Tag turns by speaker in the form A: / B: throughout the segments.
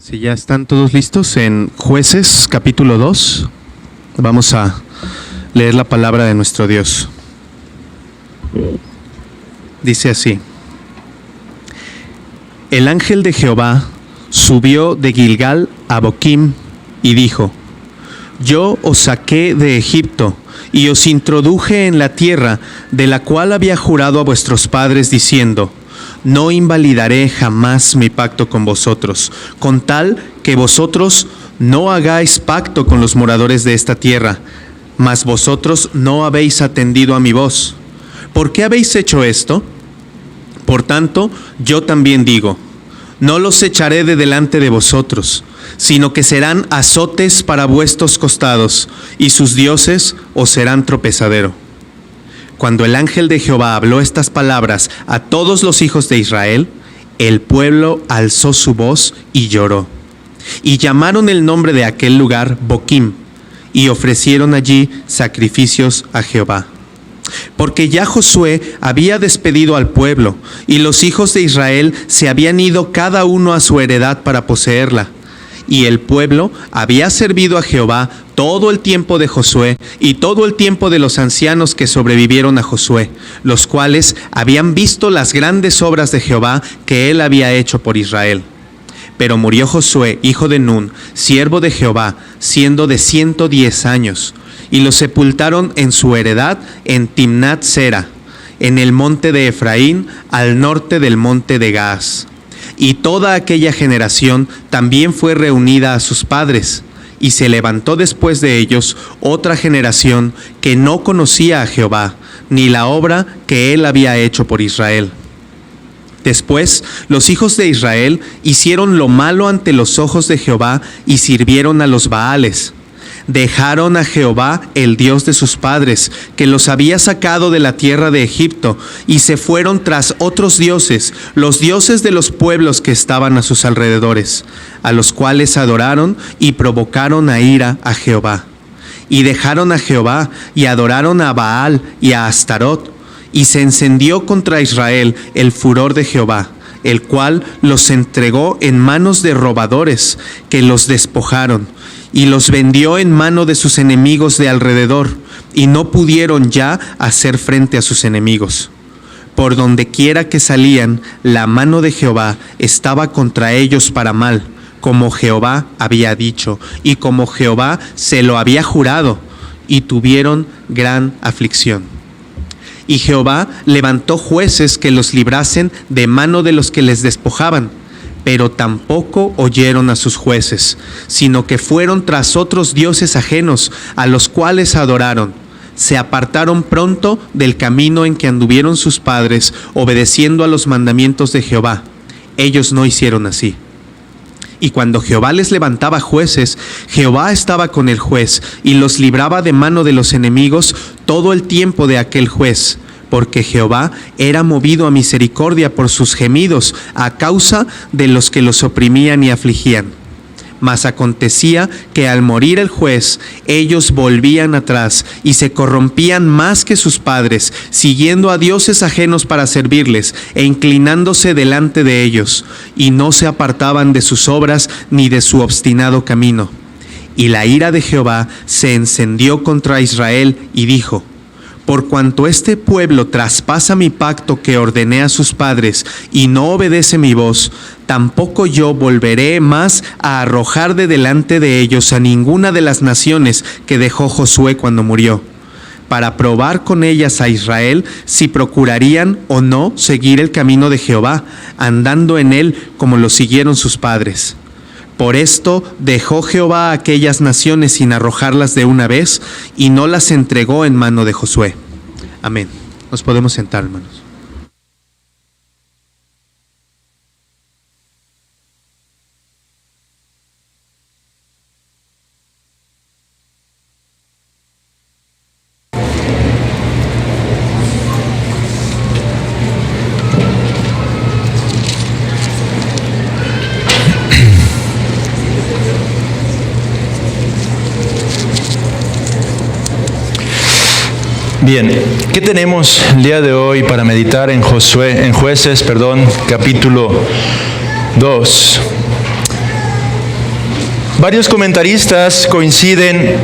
A: Si ya están todos listos en Jueces capítulo 2, vamos a leer la palabra de nuestro Dios. Dice así: El ángel de Jehová subió de Gilgal a Boquim y dijo: Yo os saqué de Egipto y os introduje en la tierra de la cual había jurado a vuestros padres diciendo: No invalidaré jamás mi pacto con vosotros, con tal que vosotros no hagáis pacto con los moradores de esta tierra, mas vosotros no habéis atendido a mi voz. ¿Por qué habéis hecho esto? Por tanto, yo también digo: no los echaré de delante de vosotros, sino que serán azotes para vuestros costados, y sus dioses os serán tropezadero. Cuando el ángel de Jehová habló estas palabras a todos los hijos de Israel, el pueblo alzó su voz y lloró. Y llamaron el nombre de aquel lugar Boquim, y ofrecieron allí sacrificios a Jehová. Porque ya Josué había despedido al pueblo, y los hijos de Israel se habían ido cada uno a su heredad para poseerla. Y el pueblo había servido a Jehová todo el tiempo de Josué y todo el tiempo de los ancianos que sobrevivieron a Josué, los cuales habían visto las grandes obras de Jehová que él había hecho por Israel. Pero murió Josué, hijo de Nun, siervo de Jehová, siendo de 110 años, y lo sepultaron en su heredad en Timnat Sera, en el monte de Efraín, al norte del monte de Gaas. Y toda aquella generación también fue reunida a sus padres, y se levantó después de ellos otra generación que no conocía a Jehová, ni la obra que él había hecho por Israel. Después, los hijos de Israel hicieron lo malo ante los ojos de Jehová y sirvieron a los Baales. Dejaron a Jehová, el Dios de sus padres, que los había sacado de la tierra de Egipto, y se fueron tras otros dioses, los dioses de los pueblos que estaban a sus alrededores, a los cuales adoraron y provocaron a ira a Jehová. Y dejaron a Jehová y adoraron a Baal y a Astarot, y se encendió contra Israel el furor de Jehová, el cual los entregó en manos de robadores, que los despojaron, y los vendió en mano de sus enemigos de alrededor, y no pudieron ya hacer frente a sus enemigos. Por donde quiera que salían, la mano de Jehová estaba contra ellos para mal, como Jehová había dicho, y como Jehová se lo había jurado, y tuvieron gran aflicción. Y Jehová levantó jueces que los librasen de mano de los que les despojaban, pero tampoco oyeron a sus jueces, sino que fueron tras otros dioses ajenos, a los cuales adoraron. Se apartaron pronto del camino en que anduvieron sus padres, obedeciendo a los mandamientos de Jehová. Ellos no hicieron así. Y cuando Jehová les levantaba jueces, Jehová estaba con el juez, y los libraba de mano de los enemigos todo el tiempo de aquel juez, porque Jehová era movido a misericordia por sus gemidos a causa de los que los oprimían y afligían. Mas acontecía que al morir el juez, ellos volvían atrás y se corrompían más que sus padres, siguiendo a dioses ajenos para servirles e inclinándose delante de ellos, y no se apartaban de sus obras ni de su obstinado camino. Y la ira de Jehová se encendió contra Israel y dijo: Por cuanto este pueblo traspasa mi pacto que ordené a sus padres y no obedece mi voz, tampoco yo volveré más a arrojar de delante de ellos a ninguna de las naciones que dejó Josué cuando murió, para probar con ellas a Israel si procurarían o no seguir el camino de Jehová, andando en él como lo siguieron sus padres. Por esto dejó Jehová a aquellas naciones sin arrojarlas de una vez, y no las entregó en mano de Josué. Amén. Nos podemos sentar, hermanos.
B: Bien, ¿qué tenemos el día de hoy para meditar en Jueces, capítulo 2? Varios comentaristas coinciden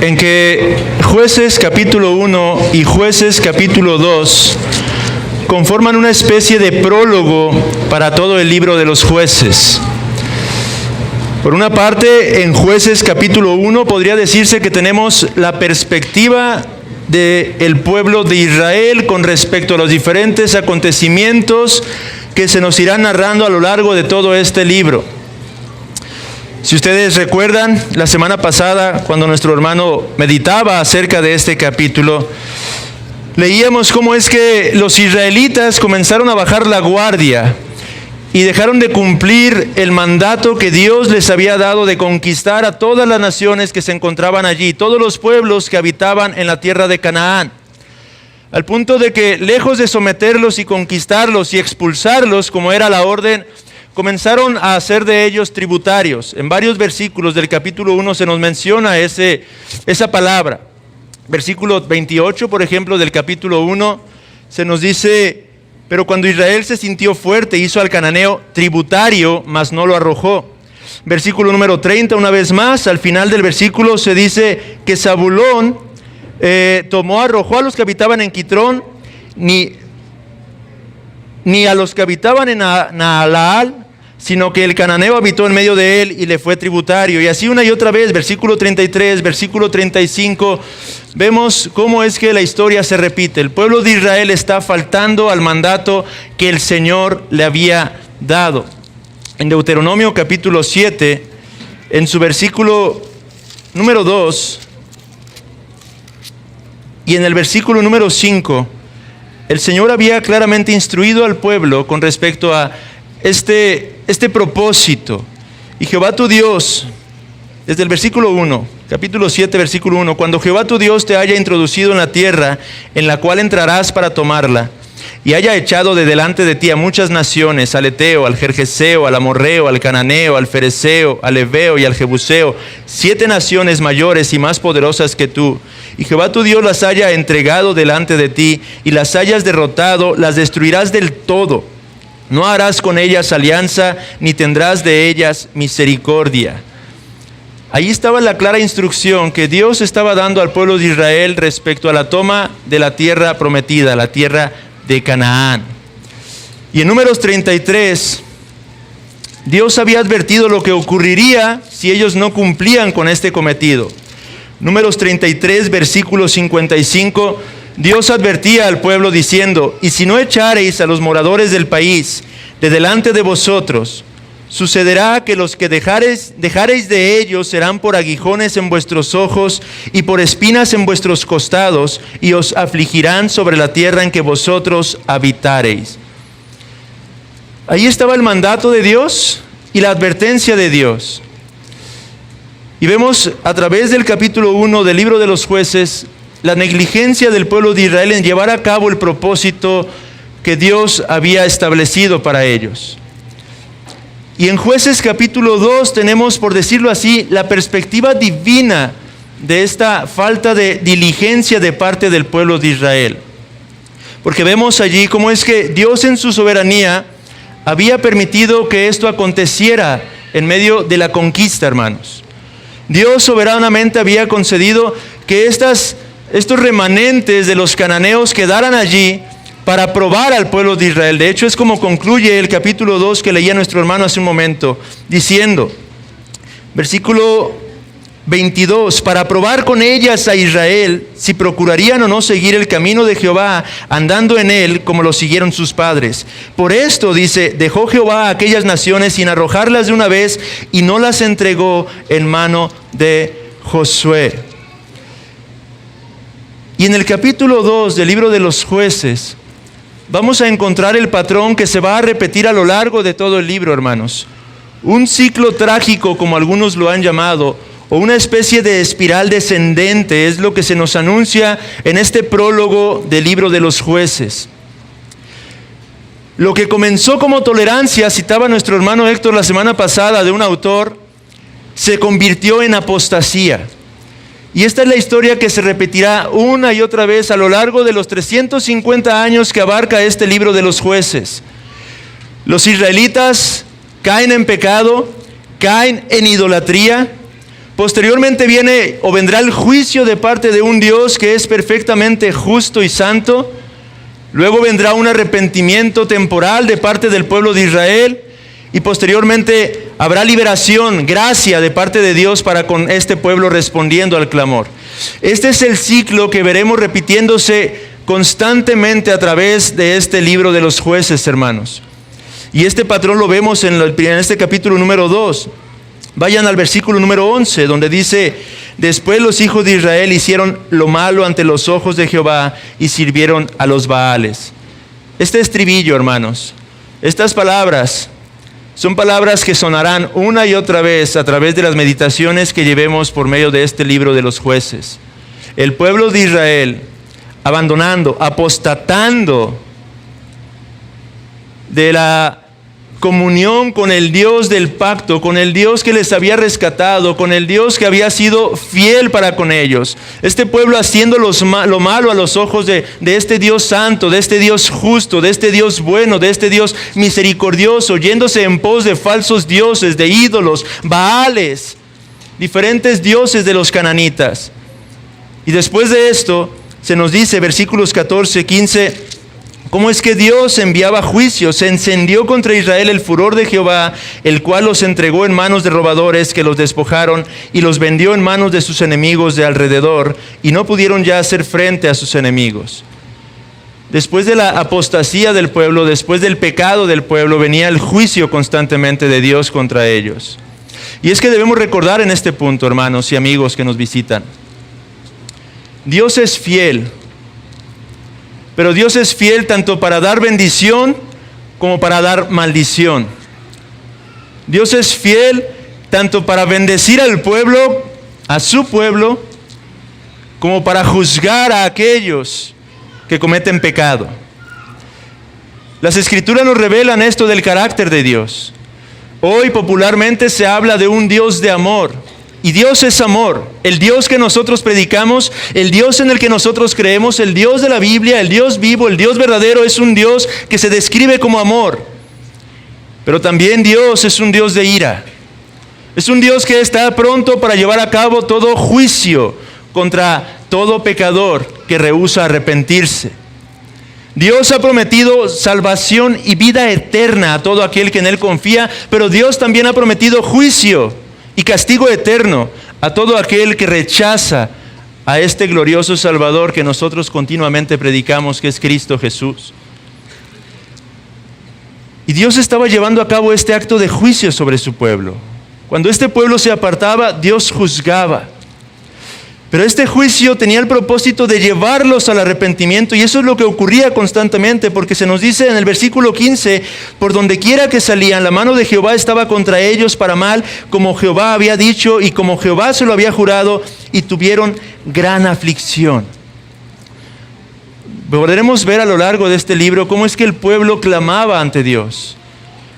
B: en que Jueces capítulo 1 y Jueces capítulo 2 conforman una especie de prólogo para todo el libro de los Jueces. Por una parte, en Jueces capítulo 1 podría decirse que tenemos la perspectiva del pueblo de Israel con respecto a los diferentes acontecimientos que se nos irán narrando a lo largo de todo este libro. Si ustedes recuerdan, la semana pasada, cuando nuestro hermano meditaba acerca de este capítulo, leíamos cómo es que los israelitas comenzaron a bajar la guardia y dejaron de cumplir el mandato que Dios les había dado de conquistar a todas las naciones que se encontraban allí, todos los pueblos que habitaban en la tierra de Canaán. Al punto de que, lejos de someterlos y conquistarlos y expulsarlos, como era la orden, comenzaron a hacer de ellos tributarios. En varios versículos del capítulo 1 se nos menciona esa palabra. Versículo 28, por ejemplo, del capítulo 1, se nos dice: pero cuando Israel se sintió fuerte, hizo al cananeo tributario, mas no lo arrojó. Versículo número 30, una vez más, al final del versículo se dice que Zabulón arrojó a los que habitaban en Quitrón, ni a los que habitaban en Naalaal, sino que el cananeo habitó en medio de él y le fue tributario. Y así una y otra vez, versículo 33, versículo 35, vemos cómo es que la historia se repite. El pueblo de Israel está faltando al mandato que el Señor le había dado. En Deuteronomio capítulo 7, en su versículo número 2 y en el versículo número 5, el Señor había claramente instruido al pueblo con respecto a este propósito. Y Jehová tu Dios, desde el versículo 1, capítulo 7, versículo 1, cuando Jehová tu Dios te haya introducido en la tierra en la cual entrarás para tomarla, y haya echado de delante de ti a muchas naciones, al Eteo, al Gergeseo, al Amorreo, al Cananeo, al Fereceo, al Heveo y al Jebuseo, 7 naciones mayores y más poderosas que tú, y Jehová tu Dios las haya entregado delante de ti, y las hayas derrotado, las destruirás del todo. No harás con ellas alianza, ni tendrás de ellas misericordia. Ahí estaba la clara instrucción que Dios estaba dando al pueblo de Israel respecto a la toma de la tierra prometida, la tierra de Canaán. Y en Números 33, Dios había advertido lo que ocurriría si ellos no cumplían con este cometido. Números 33, versículo 55, Dios advertía al pueblo diciendo: y si no echareis a los moradores del país de delante de vosotros, sucederá que los que dejareis de ellos serán por aguijones en vuestros ojos y por espinas en vuestros costados, y os afligirán sobre la tierra en que vosotros habitareis. Ahí estaba el mandato de Dios y la advertencia de Dios. Y vemos a través del capítulo 1 del libro de los Jueces la negligencia del pueblo de Israel en llevar a cabo el propósito que Dios había establecido para ellos. Y en Jueces capítulo 2 tenemos, por decirlo así, la perspectiva divina de esta falta de diligencia de parte del pueblo de Israel. Porque vemos allí cómo es que Dios en su soberanía había permitido que esto aconteciera en medio de la conquista, hermanos. Dios soberanamente había concedido que estos remanentes de los cananeos quedaran allí para probar al pueblo de Israel. De hecho, es como concluye el capítulo 2 que leía nuestro hermano hace un momento, diciendo, versículo 22, para probar con ellas a Israel, si procurarían o no seguir el camino de Jehová, andando en él como lo siguieron sus padres. Por esto, dice, dejó Jehová a aquellas naciones sin arrojarlas de una vez, y no las entregó en mano de Josué. Y en el capítulo 2 del libro de los Jueces, vamos a encontrar el patrón que se va a repetir a lo largo de todo el libro, hermanos. Un ciclo trágico, como algunos lo han llamado, o una especie de espiral descendente, es lo que se nos anuncia en este prólogo del libro de los Jueces. Lo que comenzó como tolerancia, citaba nuestro hermano Héctor la semana pasada de un autor, se convirtió en apostasía. Y esta es la historia que se repetirá una y otra vez a lo largo de los 350 años que abarca este libro de los Jueces. Los israelitas caen en pecado, caen en idolatría. Posteriormente viene o vendrá el juicio de parte de un Dios que es perfectamente justo y santo. Luego vendrá un arrepentimiento temporal de parte del pueblo de Israel. Y posteriormente habrá liberación, gracia de parte de Dios para con este pueblo respondiendo al clamor. Este es el ciclo que veremos repitiéndose constantemente a través de este libro de los jueces, hermanos. Y este patrón lo vemos en este capítulo número 2. Vayan al versículo número 11, donde dice: después los hijos de Israel hicieron lo malo ante los ojos de Jehová y sirvieron a los Baales. Este estribillo, hermanos, estas palabras son palabras que sonarán una y otra vez a través de las meditaciones que llevemos por medio de este libro de los jueces. El pueblo de Israel abandonando, apostatando de la comunión con el Dios del pacto, con el Dios que les había rescatado, con el Dios que había sido fiel para con ellos. Este pueblo haciendo lo malo a los ojos de este Dios santo, de este Dios justo, de este Dios bueno, de este Dios misericordioso, yéndose en pos de falsos dioses, de ídolos, Baales, diferentes dioses de los cananitas. Y después de esto se nos dice, versículos 14, 15, cómo es que Dios enviaba juicio. Se encendió contra Israel el furor de Jehová, el cual los entregó en manos de robadores que los despojaron y los vendió en manos de sus enemigos de alrededor, y no pudieron ya hacer frente a sus enemigos. Después de la apostasía del pueblo, después del pecado del pueblo, venía el juicio constantemente de Dios contra ellos. Y es que debemos recordar en este punto, hermanos y amigos que nos visitan, Dios es fiel. Pero Dios es fiel tanto para dar bendición como para dar maldición. Dios es fiel tanto para bendecir al pueblo, a su pueblo, como para juzgar a aquellos que cometen pecado. Las Escrituras nos revelan esto del carácter de Dios. Hoy popularmente se habla de un Dios de amor. Y Dios es amor. El Dios que nosotros predicamos, el Dios en el que nosotros creemos, el Dios de la Biblia, el Dios vivo, el Dios verdadero, es un Dios que se describe como amor. Pero también Dios es un Dios de ira. Es un Dios que está pronto para llevar a cabo todo juicio contra todo pecador que rehúsa arrepentirse. Dios ha prometido salvación y vida eterna a todo aquel que en Él confía, pero Dios también ha prometido juicio y castigo eterno a todo aquel que rechaza a este glorioso Salvador que nosotros continuamente predicamos, que es Cristo Jesús. Y Dios estaba llevando a cabo este acto de juicio sobre su pueblo. Cuando este pueblo se apartaba, Dios juzgaba. Pero este juicio tenía el propósito de llevarlos al arrepentimiento, y eso es lo que ocurría constantemente, porque se nos dice en el versículo 15, por donde quiera que salían, la mano de Jehová estaba contra ellos para mal, como Jehová había dicho y como Jehová se lo había jurado, y tuvieron gran aflicción. Podremos ver a lo largo de este libro cómo es que el pueblo clamaba ante Dios.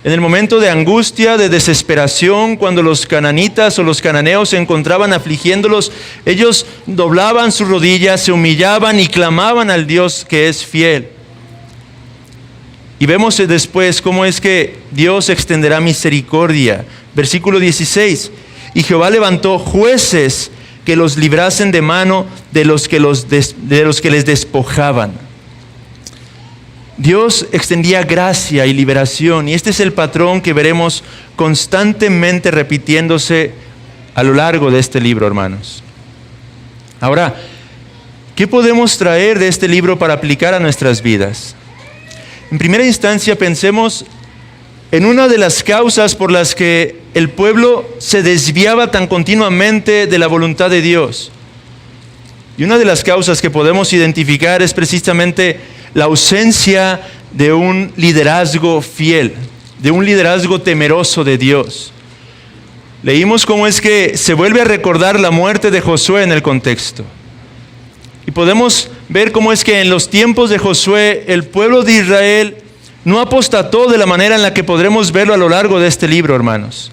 B: En el momento de angustia, de desesperación, cuando los cananitas o los cananeos se encontraban afligiéndolos, ellos doblaban sus rodillas, se humillaban y clamaban al Dios que es fiel. Y vemos después cómo es que Dios extenderá misericordia. Versículo 16, y Jehová levantó jueces que los librasen de mano de los que les despojaban. Dios extendía gracia y liberación, y este es el patrón que veremos constantemente repitiéndose a lo largo de este libro, hermanos. Ahora, ¿qué podemos traer de este libro para aplicar a nuestras vidas? En primera instancia, pensemos en una de las causas por las que el pueblo se desviaba tan continuamente de la voluntad de Dios. Y una de las causas que podemos identificar es precisamente la ausencia de un liderazgo fiel, de un liderazgo temeroso de Dios. Leímos cómo es que se vuelve a recordar la muerte de Josué en el contexto. Y podemos ver cómo es que en los tiempos de Josué el pueblo de Israel no apostató de la manera en la que podremos verlo a lo largo de este libro, hermanos.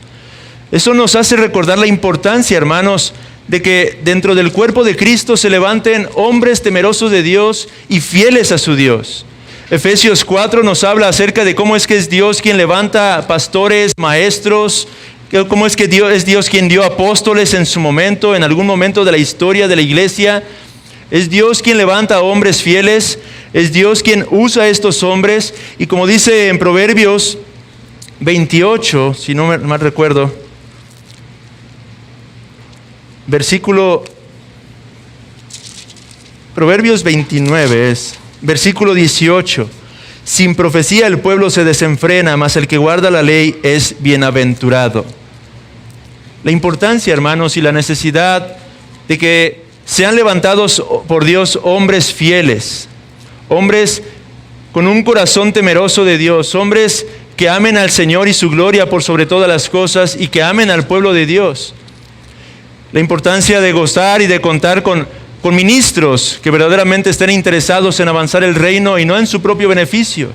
B: Eso nos hace recordar la importancia, hermanos, de que dentro del cuerpo de Cristo se levanten hombres temerosos de Dios y fieles a su Dios. Efesios 4 nos habla acerca de cómo es que es Dios quien levanta pastores, maestros, ¿Cómo es que Dios es Dios quien dio apóstoles en su momento, en algún momento de la historia de la iglesia? Es Dios quien levanta a hombres fieles, es Dios quien usa a estos hombres. Y como dice en Proverbios 28, si no mal recuerdo, Proverbios 29 es, versículo 18. Sin profecía el pueblo se desenfrena, mas el que guarda la ley es bienaventurado. La importancia, hermanos, y la necesidad de que sean levantados por Dios hombres fieles, hombres con un corazón temeroso de Dios, hombres que amen al Señor y su gloria por sobre todas las cosas y que amen al pueblo de Dios. La importancia de gozar y de contar con ministros que verdaderamente estén interesados en avanzar el reino y no en su propio beneficio.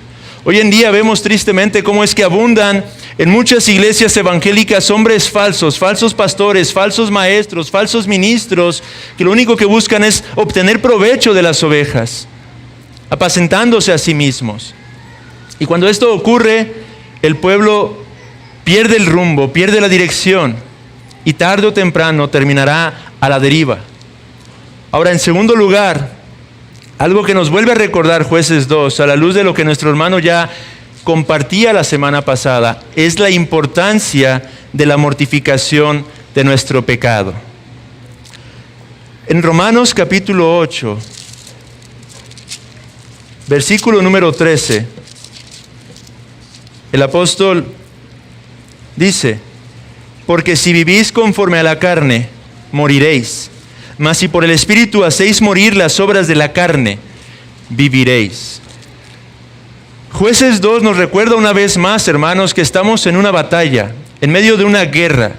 B: Hoy en día vemos tristemente cómo es que abundan en muchas iglesias evangélicas hombres falsos, falsos pastores, falsos maestros, falsos ministros, que lo único que buscan es obtener provecho de las ovejas, apacentándose a sí mismos. Y cuando esto ocurre, el pueblo pierde el rumbo, pierde la dirección y tarde o temprano terminará a la deriva. Ahora, en segundo lugar, algo que nos vuelve a recordar Jueces 2, a la luz de lo que nuestro hermano ya compartía la semana pasada, es la importancia de la mortificación de nuestro pecado. En Romanos capítulo 8, versículo número 13, el apóstol dice: porque si vivís conforme a la carne, moriréis. Mas si por el Espíritu hacéis morir las obras de la carne, viviréis. Jueces 2 nos recuerda una vez más, hermanos, que estamos en una batalla, en medio de una guerra.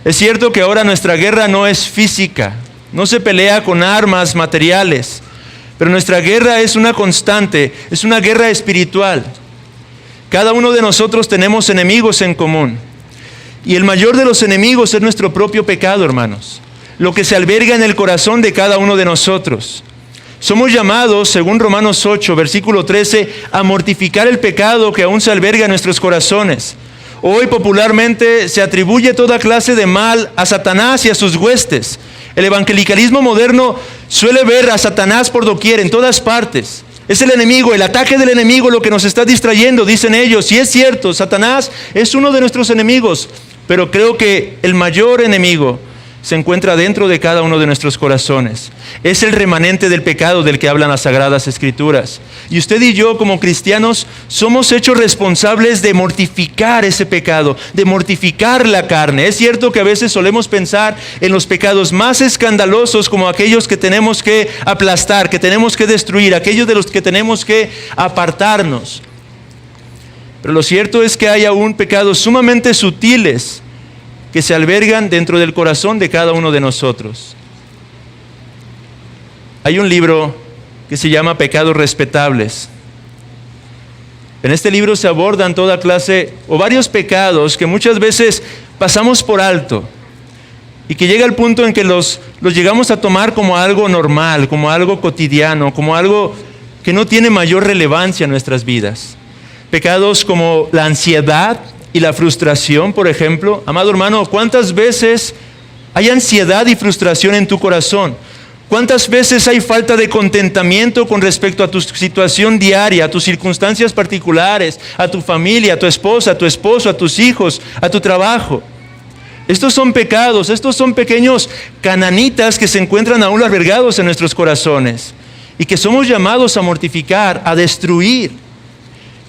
B: Es cierto que ahora nuestra guerra no es física, no se pelea con armas materiales, pero nuestra guerra es una constante, es una guerra espiritual. Cada uno de nosotros tenemos enemigos en común. Y el mayor de los enemigos es nuestro propio pecado, hermanos. Lo que se alberga en el corazón de cada uno de nosotros. Somos llamados, según Romanos 8, versículo 13, a mortificar el pecado que aún se alberga en nuestros corazones. Hoy popularmente se atribuye toda clase de mal a Satanás y a sus huestes. El evangelicalismo moderno suele ver a Satanás por doquier, en todas partes. Es el enemigo, el ataque del enemigo lo que nos está distrayendo, dicen ellos. Y es cierto, Satanás es uno de nuestros enemigos, pero creo que el mayor enemigo se encuentra dentro de cada uno de nuestros corazones. Es el remanente del pecado del que hablan las Sagradas Escrituras. Y usted y yo, como cristianos, somos hechos responsables de mortificar ese pecado, de mortificar la carne. Es cierto que a veces solemos pensar en los pecados más escandalosos como aquellos que tenemos que aplastar, que tenemos que destruir, aquellos de los que tenemos que apartarnos. Pero lo cierto es que hay aún pecados sumamente sutiles que se albergan dentro del corazón de cada uno de nosotros. Hay un libro que se llama Pecados Respetables. En este libro se abordan toda clase o varios pecados que muchas veces pasamos por alto y que llega al punto en que los llegamos a tomar como algo normal, como algo cotidiano, como algo que no tiene mayor relevancia en nuestras vidas. Pecados como la ansiedad y la frustración, por ejemplo. Amado hermano, ¿cuántas veces hay ansiedad y frustración en tu corazón? ¿Cuántas veces hay falta de contentamiento con respecto a tu situación diaria, a tus circunstancias particulares, a tu familia, a tu esposa, a tu esposo, a tus hijos, a tu trabajo? Estos son pecados, estos son pequeños cananitas que se encuentran aún albergados en nuestros corazones y que somos llamados a mortificar, a destruir.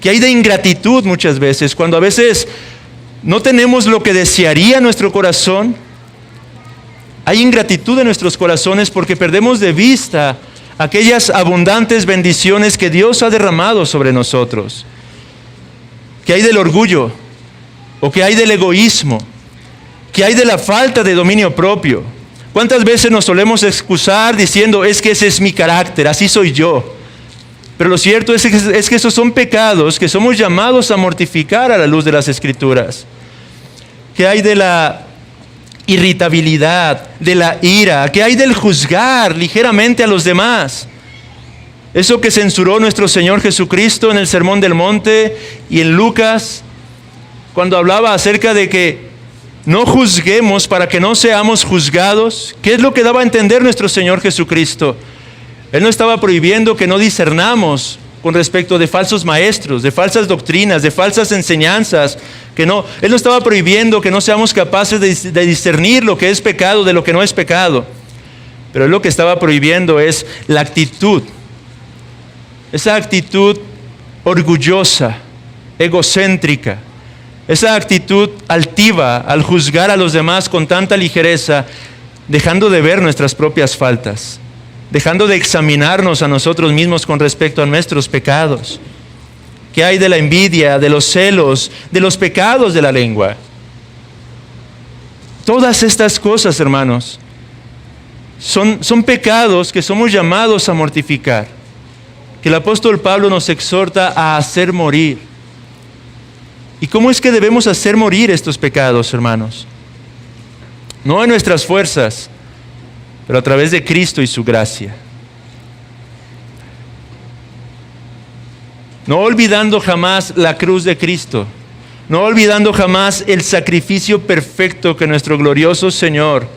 B: Que hay de ingratitud muchas veces, cuando a veces no tenemos lo que desearía nuestro corazón. Hay ingratitud en nuestros corazones porque perdemos de vista aquellas abundantes bendiciones que Dios ha derramado sobre nosotros. Que hay del orgullo, o que hay del egoísmo, que hay de la falta de dominio propio. ¿Cuántas veces nos solemos excusar diciendo, es que ese es mi carácter, así soy yo? Pero lo cierto es que esos son pecados que somos llamados a mortificar a la luz de las Escrituras. ¿Qué hay de la irritabilidad, de la ira? ¿Qué hay del juzgar ligeramente a los demás? Eso que censuró nuestro Señor Jesucristo en el Sermón del Monte y en Lucas, cuando hablaba acerca de que no juzguemos para que no seamos juzgados, ¿qué es lo que daba a entender nuestro Señor Jesucristo? Él no estaba prohibiendo que no discernamos con respecto de falsos maestros, de falsas doctrinas, de falsas enseñanzas, Él no estaba prohibiendo que no seamos capaces de discernir lo que es pecado de lo que no es pecado. Pero Él lo que estaba prohibiendo es la actitud, esa actitud orgullosa, egocéntrica, esa actitud altiva al juzgar a los demás con tanta ligereza, dejando de ver nuestras propias faltas, dejando de examinarnos a nosotros mismos con respecto a nuestros pecados. ¿Qué hay de la envidia, de los celos, de los pecados de la lengua? Todas estas cosas, hermanos, son pecados que somos llamados a mortificar, que el apóstol Pablo nos exhorta a hacer morir. ¿Y cómo es que debemos hacer morir estos pecados, hermanos? No en nuestras fuerzas, pero a través de Cristo y su gracia. No olvidando jamás la cruz de Cristo, no olvidando jamás el sacrificio perfecto que nuestro glorioso Señor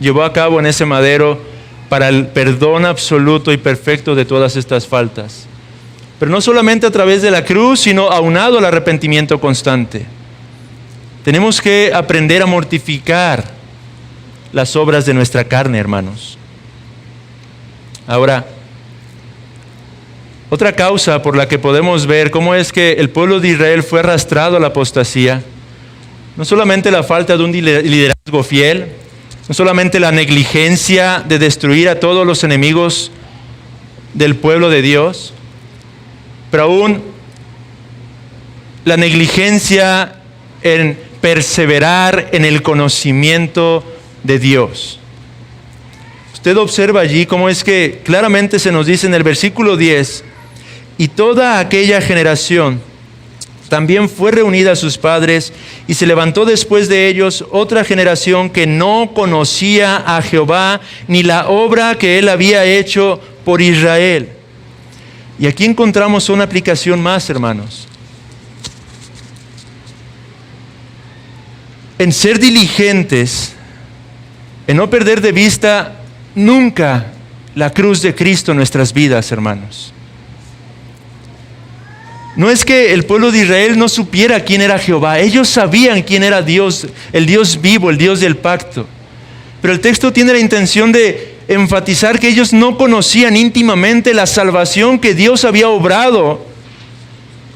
B: llevó a cabo en ese madero para el perdón absoluto y perfecto de todas estas faltas. Pero no solamente a través de la cruz, sino aunado al arrepentimiento constante. Tenemos que aprender a mortificar las obras de nuestra carne, hermanos. Ahora, otra causa por la que podemos ver cómo es que el pueblo de Israel fue arrastrado a la apostasía, no solamente la falta de un liderazgo fiel, no solamente la negligencia de destruir a todos los enemigos del pueblo de Dios, pero aún la negligencia en perseverar en el conocimiento de Dios. Usted observa allí cómo es que claramente se nos dice en el versículo 10, y toda aquella generación también fue reunida a sus padres, y se levantó después de ellos otra generación que no conocía a Jehová, ni la obra que él había hecho por Israel. Y aquí encontramos una aplicación más, hermanos. En ser diligentes, en no perder de vista nunca la cruz de Cristo en nuestras vidas, hermanos. No es que el pueblo de Israel no supiera quién era Jehová. Ellos sabían quién era Dios, el Dios vivo, el Dios del pacto. Pero el texto tiene la intención de enfatizar que ellos no conocían íntimamente la salvación que Dios había obrado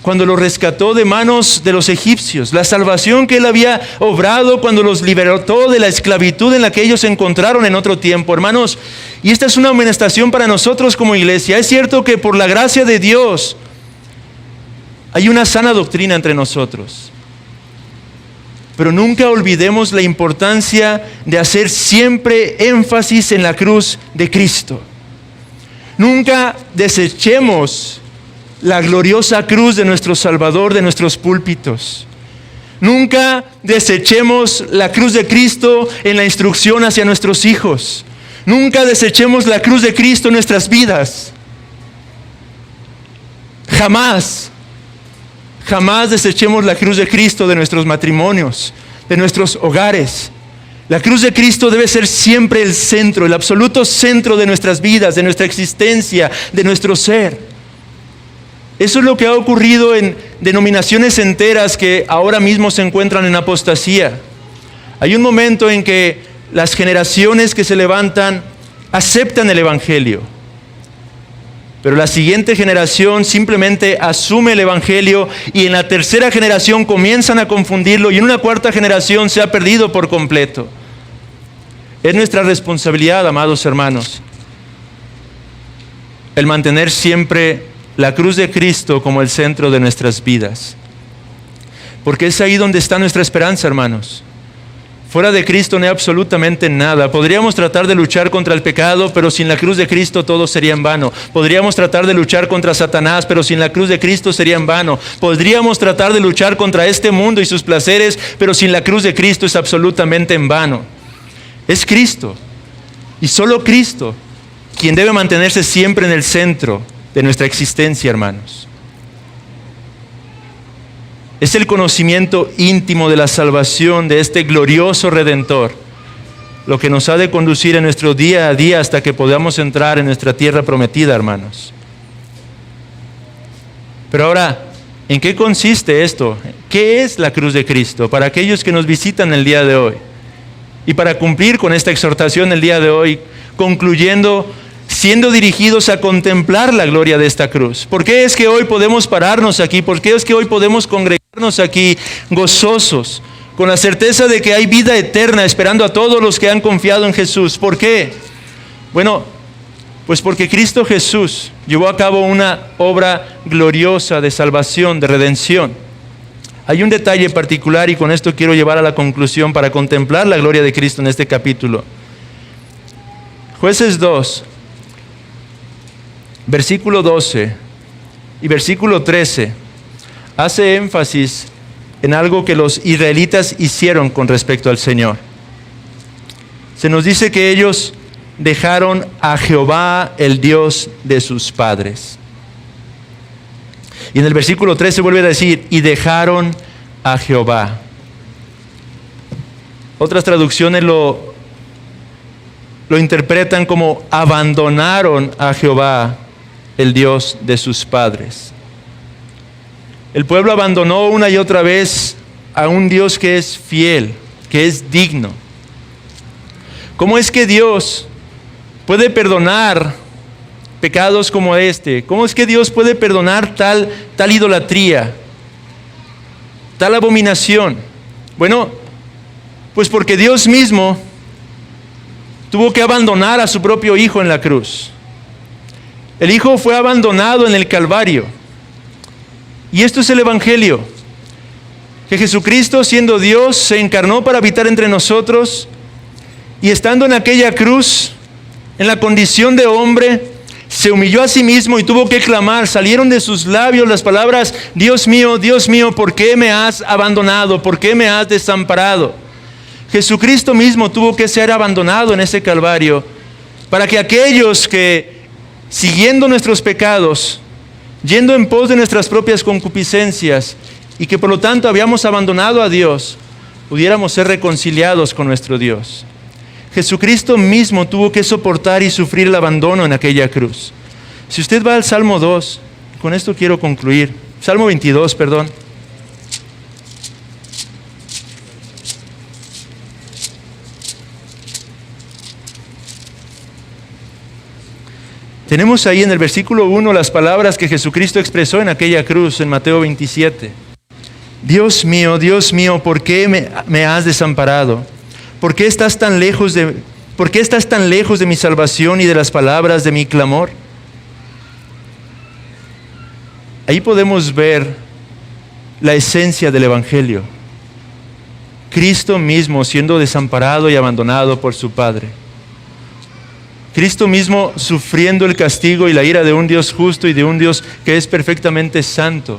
B: cuando los rescató de manos de los egipcios, la salvación que Él había obrado cuando los libertó de la esclavitud en la que ellos se encontraron en otro tiempo. Hermanos, y esta es una amonestación para nosotros como iglesia. Es cierto que por la gracia de Dios hay una sana doctrina entre nosotros, pero nunca olvidemos la importancia de hacer siempre énfasis en la cruz de Cristo. Nunca desechemos la gloriosa cruz de nuestro Salvador de nuestros púlpitos. Nunca desechemos la cruz de Cristo en la instrucción hacia nuestros hijos. Nunca desechemos la cruz de Cristo en nuestras vidas. Jamás desechemos la cruz de Cristo de nuestros matrimonios, de nuestros hogares. La cruz de Cristo debe ser siempre el centro, el absoluto centro de nuestras vidas, de nuestra existencia, de nuestro ser. Eso es lo que ha ocurrido en denominaciones enteras que ahora mismo se encuentran en apostasía. Hay un momento en que las generaciones que se levantan aceptan el Evangelio, pero la siguiente generación simplemente asume el Evangelio, y en la tercera generación comienzan a confundirlo, y en una cuarta generación se ha perdido por completo. Es nuestra responsabilidad, amados hermanos, el mantener siempre la cruz de Cristo como el centro de nuestras vidas, porque es ahí donde está nuestra esperanza, hermanos. Fuera de Cristo no hay absolutamente nada. Podríamos tratar de luchar contra el pecado, pero sin la cruz de Cristo todo sería en vano. Podríamos tratar de luchar contra Satanás, pero sin la cruz de Cristo sería en vano. Podríamos tratar de luchar contra este mundo y sus placeres, pero sin la cruz de Cristo es absolutamente en vano. Es Cristo, y solo Cristo, quien debe mantenerse siempre en el centro de nuestra existencia, hermanos. Es el conocimiento íntimo de la salvación de este glorioso Redentor lo que nos ha de conducir en nuestro día a día hasta que podamos entrar en nuestra tierra prometida, hermanos. Pero ahora, ¿en qué consiste esto? ¿Qué es la cruz de Cristo para aquellos que nos visitan el día de hoy? Y para cumplir con esta exhortación el día de hoy, concluyendo, siendo dirigidos a contemplar la gloria de esta cruz. ¿Por qué es que hoy podemos pararnos aquí? ¿Por qué es que hoy podemos congregarnos aquí gozosos, con la certeza de que hay vida eterna esperando a todos los que han confiado en Jesús? ¿Por qué? Bueno, pues porque Cristo Jesús llevó a cabo una obra gloriosa de salvación, de redención. Hay un detalle particular y con esto quiero llevar a la conclusión para contemplar la gloria de Cristo en este capítulo. Jueces 2, versículo 12 y versículo 13 hace énfasis en algo que los israelitas hicieron con respecto al Señor. Se nos dice que ellos dejaron a Jehová, el Dios de sus padres. Y en el versículo 13 vuelve a decir, y dejaron a Jehová. Otras traducciones lo interpretan como abandonaron a Jehová, el Dios de sus padres. El pueblo abandonó una y otra vez a un Dios que es fiel, que es digno. ¿Cómo es que Dios puede perdonar pecados como este? ¿Cómo es que Dios puede perdonar tal idolatría, tal abominación? Bueno, pues porque Dios mismo tuvo que abandonar a su propio Hijo en la cruz. El Hijo fue abandonado en el Calvario. Y esto es el Evangelio, que Jesucristo, siendo Dios, se encarnó para habitar entre nosotros, y estando en aquella cruz, en la condición de hombre, se humilló a sí mismo y tuvo que clamar. Salieron de sus labios las palabras, Dios mío, ¿por qué me has abandonado? ¿Por qué me has desamparado? Jesucristo mismo tuvo que ser abandonado en ese Calvario, para que aquellos que, siguiendo nuestros pecados, yendo en pos de nuestras propias concupiscencias, y que por lo tanto habíamos abandonado a Dios, pudiéramos ser reconciliados con nuestro Dios. Jesucristo mismo tuvo que soportar y sufrir el abandono en aquella cruz. Si usted va al Salmo 2, con esto quiero concluir. Salmo 22, perdón. Tenemos ahí en el versículo 1 las palabras que Jesucristo expresó en aquella cruz en Mateo 27. Dios mío, ¿por qué me has desamparado? ¿Por qué estás tan lejos de mi salvación y de las palabras de mi clamor? Ahí podemos ver la esencia del Evangelio. Cristo mismo siendo desamparado y abandonado por su Padre. Cristo mismo sufriendo el castigo y la ira de un Dios justo y de un Dios que es perfectamente santo,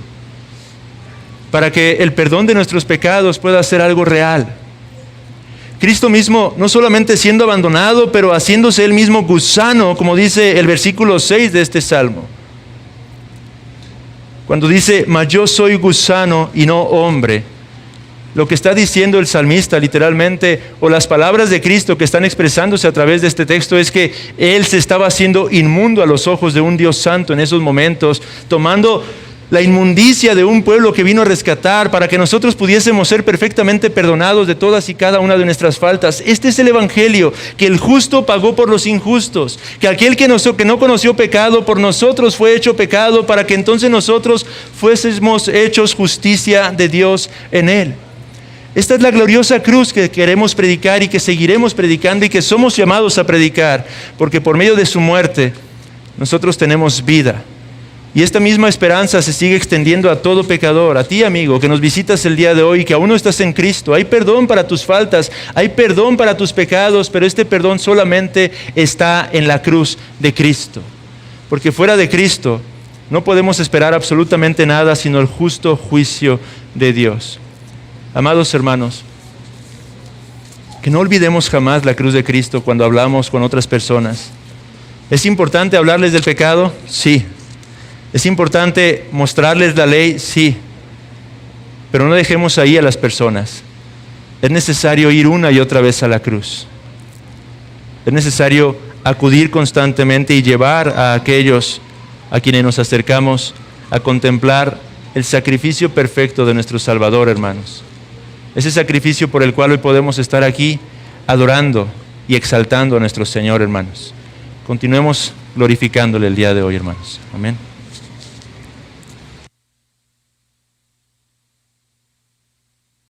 B: para que el perdón de nuestros pecados pueda ser algo real. Cristo mismo no solamente siendo abandonado, pero haciéndose él mismo gusano, como dice el versículo 6 de este salmo. Cuando dice, mas yo soy gusano y no hombre. Lo que está diciendo el salmista literalmente, o las palabras de Cristo que están expresándose a través de este texto, es que Él se estaba haciendo inmundo a los ojos de un Dios santo en esos momentos, tomando la inmundicia de un pueblo que vino a rescatar para que nosotros pudiésemos ser perfectamente perdonados de todas y cada una de nuestras faltas. Este es el Evangelio, que el justo pagó por los injustos, que aquel que no conoció pecado por nosotros fue hecho pecado para que entonces nosotros fuésemos hechos justicia de Dios en Él. Esta es la gloriosa cruz que queremos predicar y que seguiremos predicando y que somos llamados a predicar, porque por medio de su muerte nosotros tenemos vida. Y esta misma esperanza se sigue extendiendo a todo pecador, a ti amigo que nos visitas el día de hoy, que aún no estás en Cristo. Hay perdón para tus faltas, hay perdón para tus pecados, pero este perdón solamente está en la cruz de Cristo. Porque fuera de Cristo no podemos esperar absolutamente nada sino el justo juicio de Dios. Amados hermanos, que no olvidemos jamás la cruz de Cristo cuando hablamos con otras personas. ¿Es importante hablarles del pecado? Sí. ¿Es importante mostrarles la ley? Sí. Pero no dejemos ahí a las personas. Es necesario ir una y otra vez a la cruz. Es necesario acudir constantemente y llevar a aquellos a quienes nos acercamos a contemplar el sacrificio perfecto de nuestro Salvador, hermanos. Ese sacrificio por el cual hoy podemos estar aquí adorando y exaltando a nuestro Señor, hermanos. Continuemos glorificándole el día de hoy, hermanos. Amén.